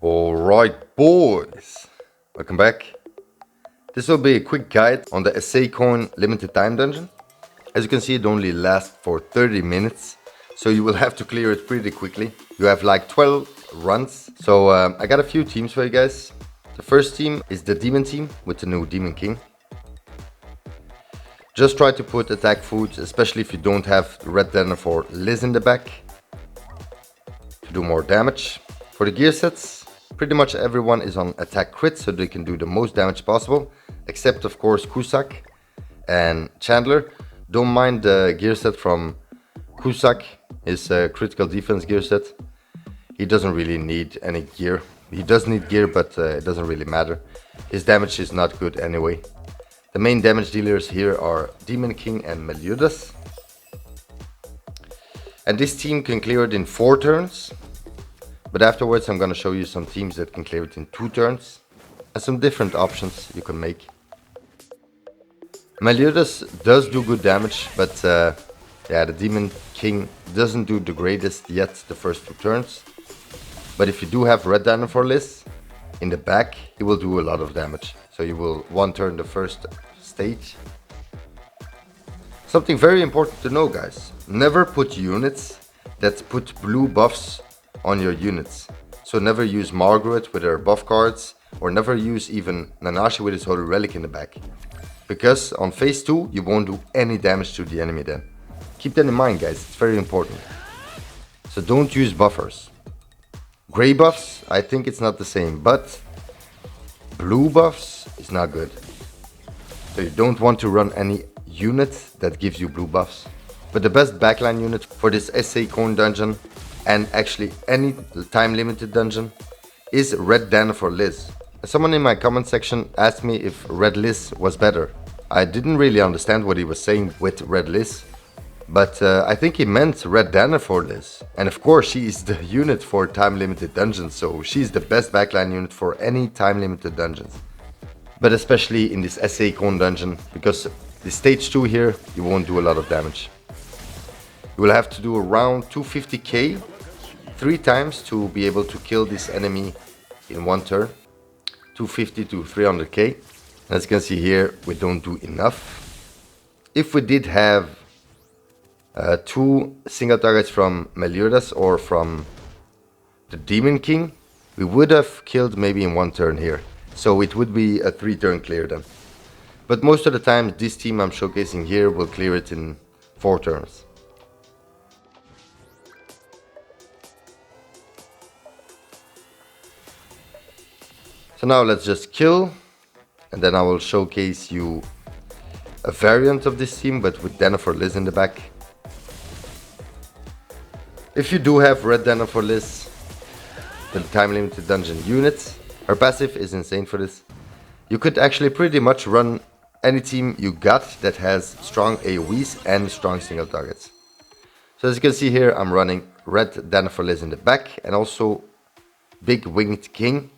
Alright boys, welcome back. This will be a quick guide on the SA coin limited time dungeon. As you can see, it only lasts for 30 minutes, so you will have to clear it pretty quickly. You have like 12 runs, so I got a few teams for you guys. The first team is the demon team with the new demon king. Just try to put attack food, especially if you don't have RED DANAFOR LIZ in the back, to do more damage. For the gear sets, pretty much everyone is on attack crit, so they can do the most damage possible, except of course Cusack and Chandler. Don't mind the gear set from Cusack, his critical defense gear set. He doesn't really need any gear. He does need gear, but it doesn't really matter. His damage is not good anyway. The main damage dealers here are Demon King and Rudiest. And this team can clear it in 4 turns. But afterwards I'm gonna show you some teams that can clear it in 2 turns. And some different options you can make. Rudiest does do good damage, but yeah, the Demon King doesn't do the greatest yet the first 2 turns. But if you do have RED DANAFOR LIZ in the back, he will do a lot of damage. So you will 1 turn the first stage. Something very important to know, guys. Never put units that put blue buffs on your units. So never use Margaret with her buff cards, or never use even Nanashi with his holy relic in the back. Because on phase 2 you won't do any damage to the enemy then. Keep that in mind, guys, it's very important. So don't use buffers. Grey buffs, I think it's not the same, but blue buffs is not good. So you don't want to run any unit that gives you blue buffs. But the best backline unit for this SA coin dungeon, and actually any time limited dungeon, is RED DANAFOR LIZ. Someone in my comment section asked me if RED LIZ was better. I didn't really understand what he was saying with RED LIZ. But I think he meant RED DANAFOR LIZ. And of course she is the unit for time limited dungeons, so she's the best backline unit for any time limited dungeons. But especially in this SA coin dungeon, because the stage 2 here, you won't do a lot of damage. You will have to do around 250k 3 times to be able to kill this enemy in 1 turn. 250 to 300k. As you can see here, we don't do enough. If we did have 2 single targets from Rudiest or from the Demon King, we would have killed maybe in 1 turn here. So it would be a 3 turn clear then. But most of the time this team I'm showcasing here will clear it in 4 turns. So now let's just kill, and then I will showcase you a variant of this team, but with DANAFOR LIZ in the back. If you do have RED DANAFOR LIZ, the time limited dungeon units, her passive is insane for this. You could actually pretty much run any team you got that has strong AoEs and strong single targets. So as you can see here, I'm running RED DANAFOR LIZ in the back, and also Big Winged King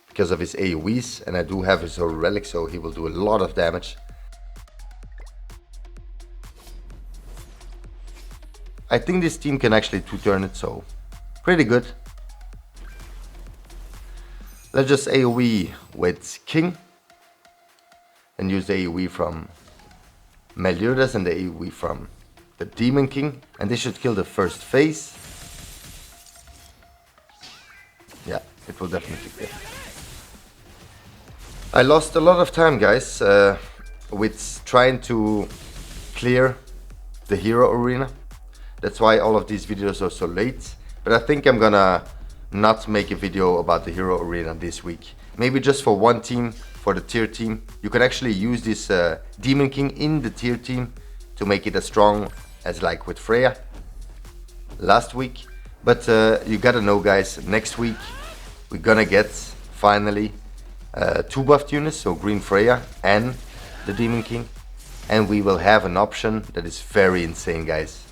because of his AoEs, and I do have his holy relic, so he will do a lot of damage. I think this team can actually 2 turn it, so pretty good. Let's just AoE with King and use the AoE from Rudiest and the AoE from the Demon King, and they should kill the first phase. Yeah, it will definitely kill. I lost a lot of time, guys, with trying to clear the hero arena. That's why all of these videos are so late. But I think I'm gonna not make a video about the hero arena this week. Maybe just for 1 team, for the tier team. You can actually use this Demon King in the tier team to make it as strong as like with Freya last week. But you gotta know, guys, next week we're gonna get finally 2 buffed units, so Green Freya and the Demon King, and we will have an option that is very insane, guys.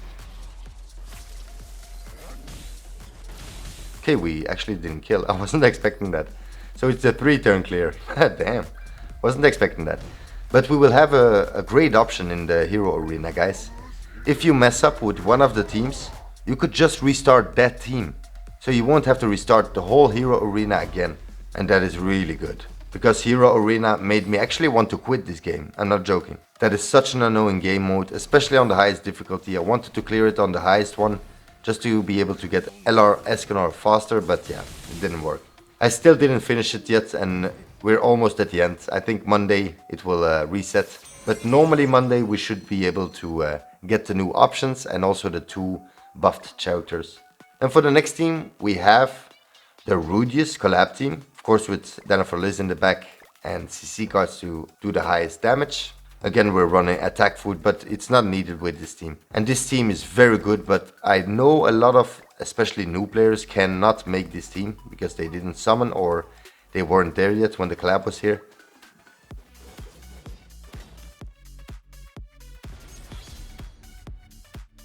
Okay, we actually didn't kill. I wasn't expecting that. So it's a 3 turn clear. Damn, wasn't expecting that. But we will have a great option in the hero arena, guys. If you mess up with one of the teams, you could just restart that team. So you won't have to restart the whole Hero Arena again. And that is really good. Because Hero Arena made me actually want to quit this game. I'm not joking. That is such an annoying game mode, especially on the highest difficulty. I wanted to clear it on the highest one, just to be able to get LR Escanor faster, but yeah, it didn't work. I still didn't finish it yet, and we're almost at the end. I think Monday it will reset. But normally Monday we should be able to get the new options and also the 2 buffed characters. And for the next team we have the Rudiest collab team. Of course with DANAFOR LIZ in the back and CC cards to do the highest damage. Again, we're running attack food, but it's not needed with this team. And this team is very good, but I know a lot of, especially new players, cannot make this team because they didn't summon or they weren't there yet when the collab was here.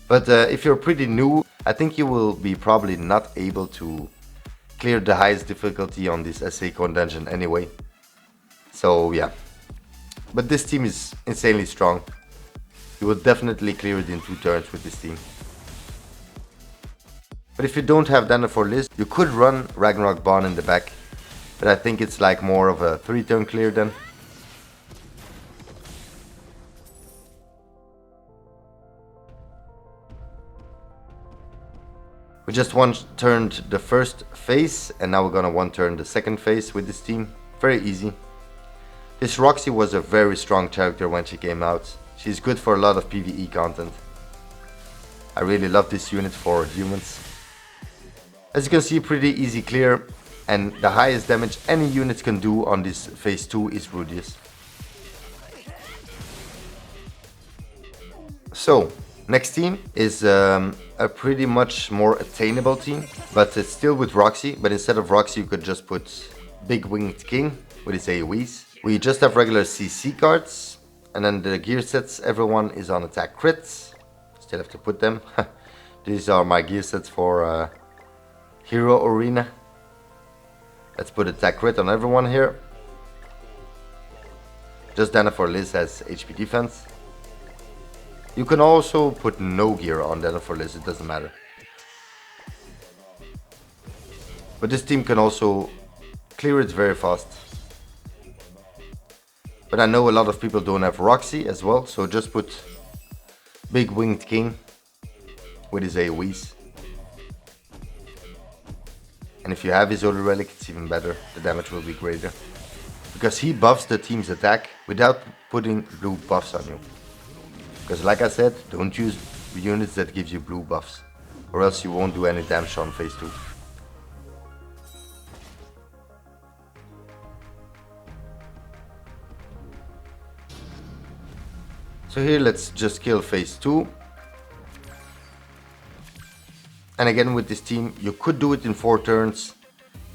But if you're pretty new, I think you will be probably not able to clear the highest difficulty on this SA Con dungeon anyway. So yeah. But this team is insanely strong. You will definitely clear it in 2 turns with this team. But if you don't have DANAFOR LIZ, you could run Ragnarok Bond in the back. But I think it's like more of a 3-turn clear then. We just one-turned the first phase and now we're gonna one-turn the second phase with this team. Very easy. This Roxy was a very strong character when she came out. She's good for a lot of PvE content. I really love this unit for humans. As you can see, pretty easy clear, and the highest damage any unit can do on this phase 2 is Rudiest. So, next team is a pretty much more attainable team, but it's still with Roxy, but instead of Roxy you could just put Big Winged King with his AoEs. We just have regular CC cards, and then the gear sets, everyone is on attack crits. Still have to put them. These are my gear sets for Hero Arena. Let's put attack crit on everyone here. Just DANAFOR LIZ has HP defense. You can also put no gear on DANAFOR LIZ, it doesn't matter. But this team can also clear it very fast. But I know a lot of people don't have Roxy as well, so just put Big Winged King with his AoEs. And if you have his Holy Relic, it's even better, the damage will be greater. Because he buffs the team's attack without putting blue buffs on you. Because like I said, don't use units that give you blue buffs, or else you won't do any damage on phase 2. So here let's just kill phase 2. And again with this team you could do it in 4 turns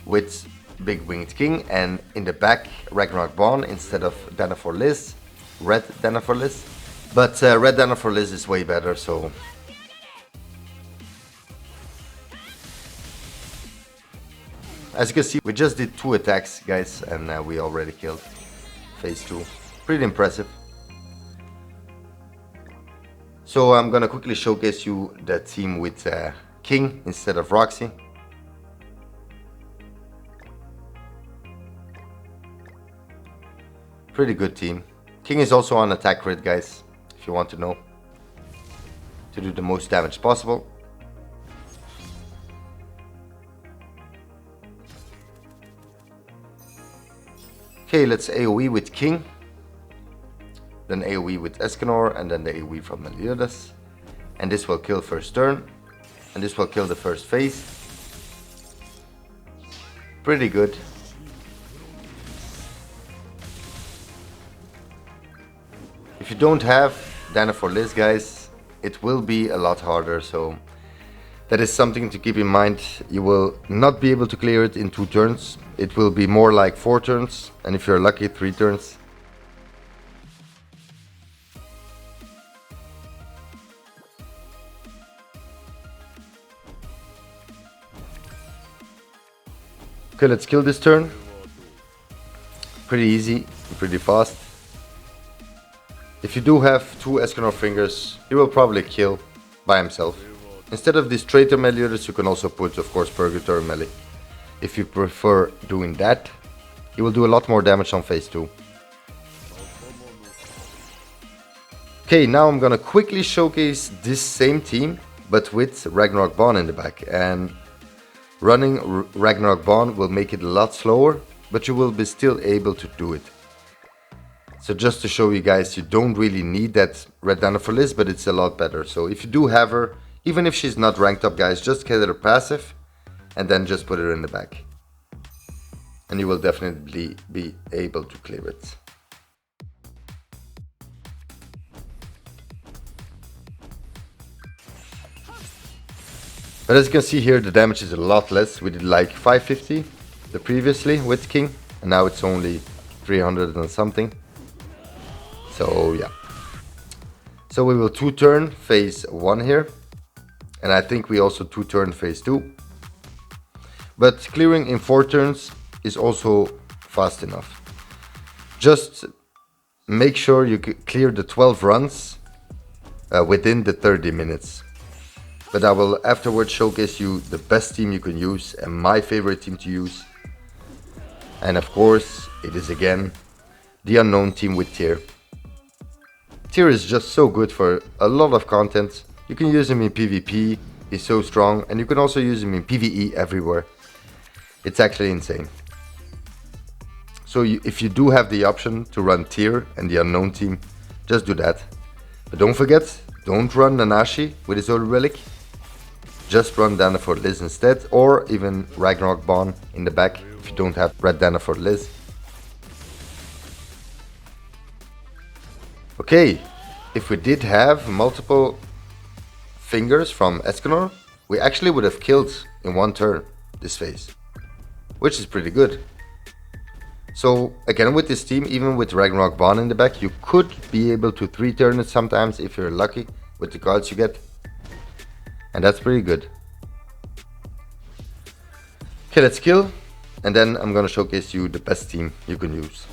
with Big Winged King and in the back Ragnarok Bond instead of DANAFOR LIZ, Red DANAFOR LIZ. But Red DANAFOR LIZ is way better, so... As you can see, we just did 2 attacks guys and we already killed phase 2. Pretty impressive. So I'm gonna quickly showcase you the team with King instead of Roxy. Pretty good team. King is also on attack crit guys, if you want to know, to do the most damage possible. Okay, let's AoE with King. Then AoE with Escanor, and then the AoE from Meliodas. And this will kill first turn. And this will kill the first phase. Pretty good. If you don't have DANAFOR LIZ guys, it will be a lot harder, so that is something to keep in mind. You will not be able to clear it in 2 turns. It will be more like 4 turns, and if you're lucky, 3 turns. Okay, let's kill this turn. Pretty easy, pretty fast. If you do have 2 Escanor fingers, he will probably kill by himself. Instead of these traitor meliodas, you can also put, of course, purgatory melee. If you prefer doing that, you will do a lot more damage on phase 2. Okay, now I'm gonna quickly showcase this same team, but with Ragnarok Bond in the back. And running Ragnarok Bond will make it a lot slower, but you will be still able to do it. So just to show you guys, you don't really need that Red Danafor Liz, but it's a lot better. So if you do have her, even if she's not ranked up, guys, just get her passive and then just put her in the back. And you will definitely be able to clear it. But as you can see here, the damage is a lot less. We did like 550 the previously with King, and now it's only 300 and something. So yeah. So we will 2-turn phase 1 here, and I think we also 2-turn phase 2. But clearing in 4 turns is also fast enough. Just make sure you clear the 12 runs within the 30 minutes. But I will afterwards showcase you the best team you can use and my favorite team to use. And of course, it is again the unknown team with Tyr. Tyr is just so good for a lot of content. You can use him in PvP, he's so strong, and you can also use him in PvE everywhere. It's actually insane. So if you do have the option to run Tyr and the unknown team, just do that. But don't forget, don't run Nanashi with his old relic. Just run Danafor Liz instead, or even Ragnarok Bond in the back if you don't have Red Danafor Liz. Okay, if we did have multiple fingers from Escanor, we actually would have killed in 1 turn this phase, which is pretty good. So again, with this team, even with Ragnarok Bond in the back, you could be able to 3-turn it sometimes if you're lucky with the cards you get. And that's pretty good. Okay, let's kill. And then I'm gonna showcase you the best team you can use.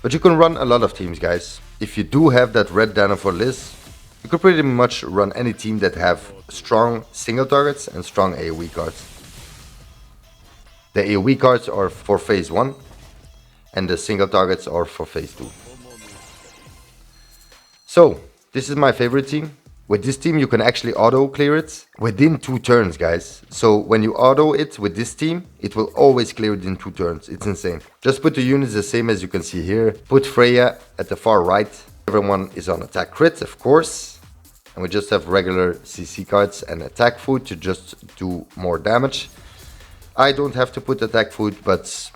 But you can run a lot of teams, guys. If you do have that Red Danafor Liz, you could pretty much run any team that have strong single targets and strong AoE cards. The AoE cards are for phase 1 and the single targets are for phase 2. So, this is my favorite team. With this team you can actually auto clear it within 2 turns, guys. So when you auto it with this team, it will always clear it in 2 turns. It's insane. Just put the units the same as you can see here. Put Freya at the far right. Everyone is on attack crit, of course. And we just have regular CC cards and attack food to just do more damage. I don't have to put attack food, but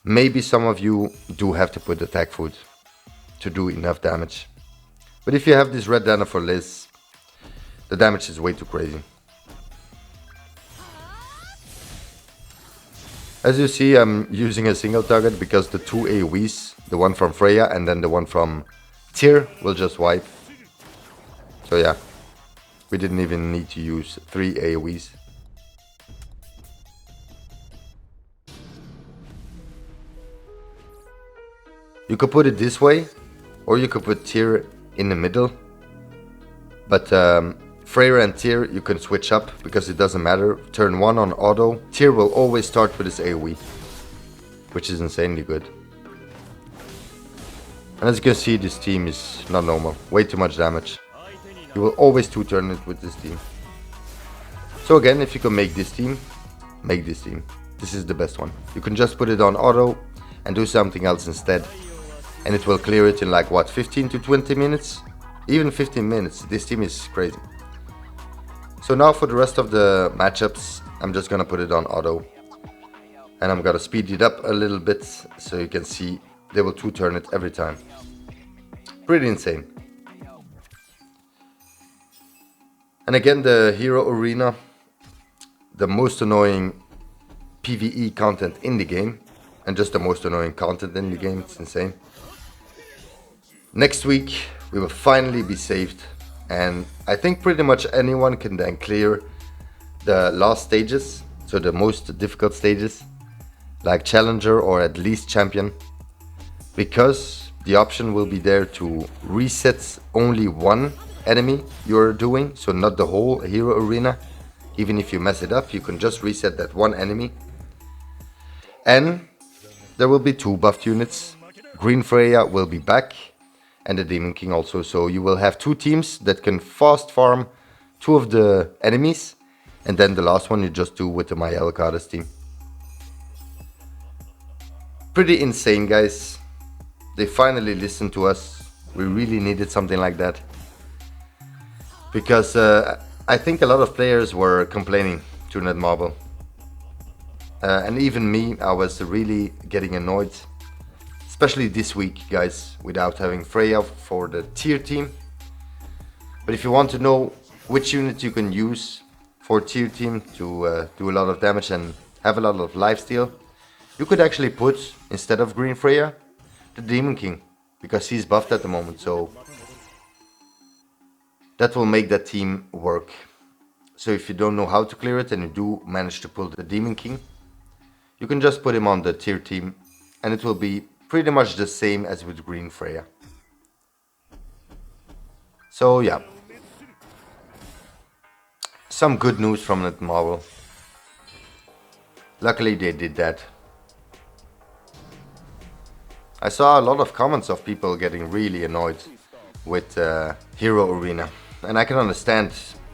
maybe some of you do have to put attack food to do enough damage. But if you have this Red Danafor Liz, the damage is way too crazy. As you see, I'm using a single target because the 2 AoEs, the one from Freya and then the one from Tyr, will just wipe. So yeah, we didn't even need to use 3 AoEs. You could put it this way, or you could put Tyr in the middle. But Freya and Tyr you can switch up because it doesn't matter. Turn 1 on auto, Tyr will always start with his AoE, which is insanely good. And as you can see, this team is not normal, way too much damage. You will always 2-turn it with this team. So again, if you can make this team, make this team. This is the best one. You can just put it on auto and do something else instead. And it will clear it in like what, 15 to 20 minutes? Even 15 minutes. This team is crazy. So now for the rest of the matchups, I'm just gonna put it on auto. And I'm gonna speed it up a little bit so you can see they will 2-turn it every time. Pretty insane. And again, the hero arena, the most annoying PvE content in the game. And just the most annoying content in the game, it's insane. Next week we will finally be saved, and I think pretty much anyone can then clear the last stages, so the most difficult stages, like challenger or at least champion, because the option will be there to reset only 1 enemy you're doing, so not the whole hero arena. Even if you mess it up, you can just reset that one enemy. And there will be 2 buffed units. Green Freya will be back, and the Demon King also. So you will have 2 teams that can fast farm 2 of the enemies, and then the last one you just do with the Mael Goddess team. Pretty insane, guys. They finally listened to us. We really needed something like that. Because I think a lot of players were complaining to Netmarble. And even me, I was really getting annoyed. Especially this week, guys, without having Freya for the tier team. But if you want to know which unit you can use for tier team to do a lot of damage and have a lot of lifesteal, you could actually put, instead of Green Freya, the Demon King, because he's buffed at the moment, so that will make that team work. So if you don't know how to clear it and you do manage to pull the Demon King, you can just put him on the tier team and it will be pretty much the same as with Green Freya. So yeah, some good news from Netmarble. Luckily they did that. I saw a lot of comments of people getting really annoyed with Hero Arena, and I can understand.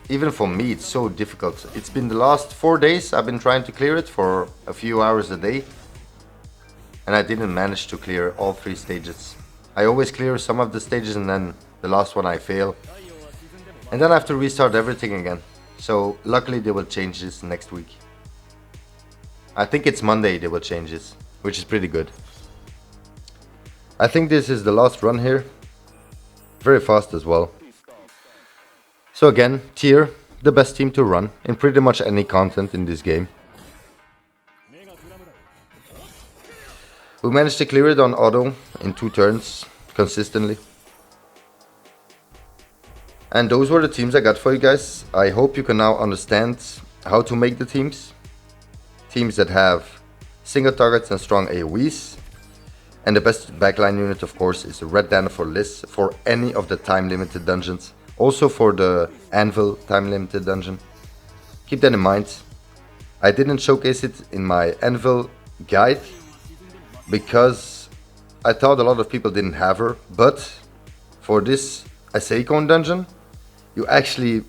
Even for me it's so difficult. It's been the last 4 days I've been trying to clear it for a few hours a day, and I didn't manage to clear all 3 stages. I always clear some of the stages and then the last one I fail, and then I have to restart everything again. So luckily they will change this next week. I think it's Monday they will change this, which is pretty good. I think this is the last run here. Very fast as well. So again, tier, the best team to run in pretty much any content in this game. We managed to clear it on auto in 2 turns, consistently. And those were the teams I got for you guys. I hope you can now understand how to make the teams. Teams that have single targets and strong AoEs. And the best backline unit, of course, is RED DANAFOR LIZ for any of the time-limited dungeons. Also for the Anvil time-limited dungeon. Keep that in mind. I didn't showcase it in my Anvil guide because I thought a lot of people didn't have her. But for this Aseikon dungeon, you actually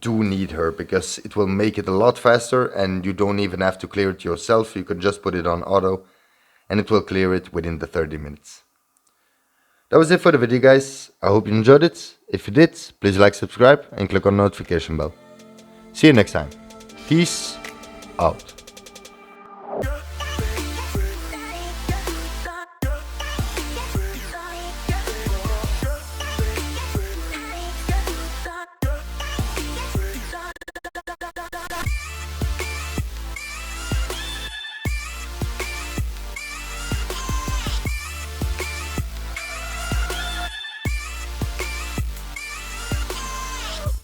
do need her because it will make it a lot faster and you don't even have to clear it yourself. You can just put it on auto and it will clear it within the 30 minutes. That was it for the video, guys. I hope you enjoyed it. If you did, please like, subscribe and click on the notification bell. See you next time. Peace out.